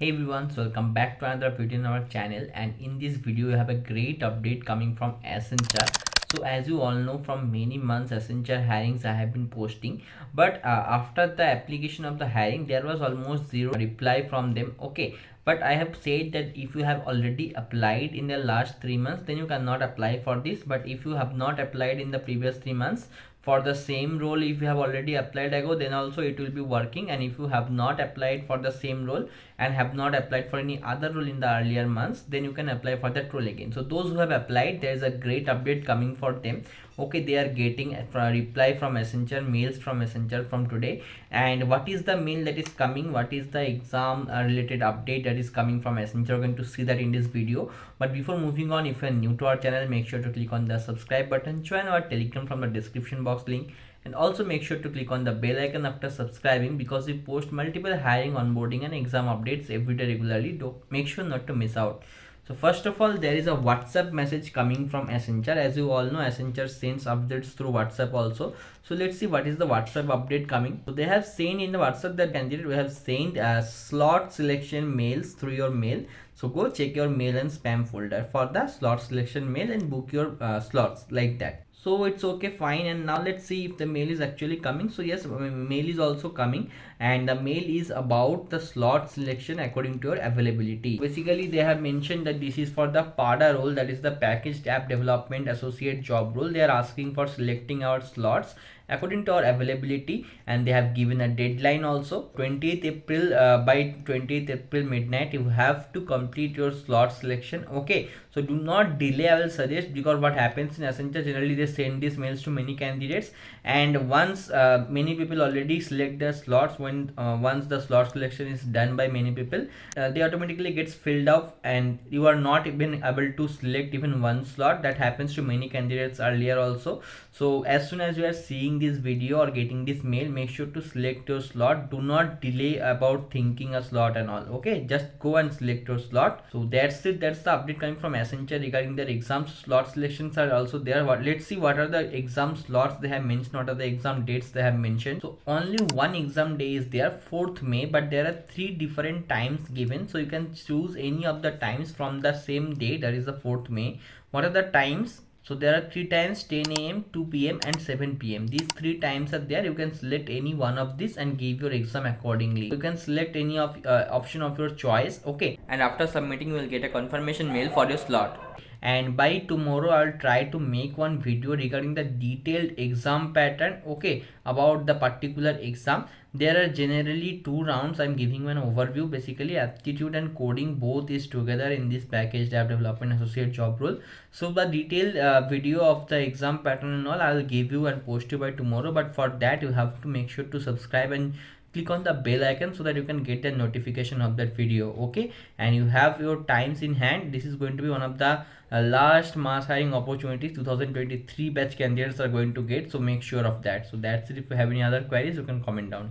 Hey everyone, so welcome back to another video in our channel, and in this video we have a great update coming from Accenture. So as you all know, from many months Accenture hirings I have been posting, but after the application of the hiring there was almost zero reply from them. Okay, but I have said that if you have already applied in the last 3 months then you cannot apply for this, but if you have not applied in the previous 3 months for the same role, if you have already applied ago, then also it will be working. And if you have not applied for the same role and have not applied for any other role in the earlier months, then you can apply for that role again. So those who have applied, there is a great update coming for them. Okay, they are getting a reply from Accenture, mails from Accenture from today. And what is the mail that is coming, what is the exam related update that is coming from Accenture, we're going to see that in this video. But before moving on, if you are new to our channel, make sure to click on the subscribe button, join our Telegram from the description box link, and also make sure to click on the bell icon after subscribing, because we post multiple hiring, onboarding and exam updates every day regularly. Do make sure not to miss out. So first of all, there is a WhatsApp message coming from Accenture. As you all know, Accenture sends updates through WhatsApp also. So let's see what is the WhatsApp update coming. So they have sent in the WhatsApp that candidate, we have sent slot selection mails through your mail. So go check your mail and spam folder for the slot selection mail and book your slots like that. So it's okay, fine. And now let's see if the mail is actually coming. So yes, mail is also coming, and the mail is about the slot selection according to your availability. Basically they have mentioned that this is for the PADA role, that is the packaged app development associate job role. They are asking for selecting our slots according to our availability, and they have given a deadline also, 20th April. By 20th April midnight you have to complete your slot selection. Okay, so do not delay, I will suggest, because what happens in Accenture, generally they send these mails to many candidates, and once many people already select their slots, when once the slot selection is done by many people, they automatically gets filled up and you are not even able to select even one slot. That happens to many candidates earlier also. So as soon as you are seeing this video or getting this mail, make sure to select your slot. Do not delay about thinking a slot and all. Okay, just go and select your slot. So that's it, that's the update coming from Accenture regarding their exams. Slot selections are also there. Let's see what are the exam slots they have mentioned, what are the exam dates they have mentioned. So only one exam day is there, 4th May, but there are 3 different times given, so you can choose any of the times from the same day, that is the 4th May. What are the times? So there are 3 times, 10 a.m, 2 p.m and 7 p.m. These 3 times are there. You can select any one of these and give your exam accordingly. You can select any of option of your choice. Okay, and after submitting you will get a confirmation mail for your slot. And by tomorrow I'll try to make one video regarding the detailed exam pattern, okay, about the particular exam. There are generally 2 rounds. I'm giving you an overview. Basically aptitude and coding both is together in this packaged app development associate job role. So the detailed video of the exam pattern and all I'll give you and post you by tomorrow, but for that you have to make sure to subscribe and click on the bell icon so that you can get the notification of that video. Okay, and you have your times in hand. This is going to be one of the last mass hiring opportunities 2023 batch candidates are going to get, so make sure of that. So that's it. If you have any other queries you can comment down.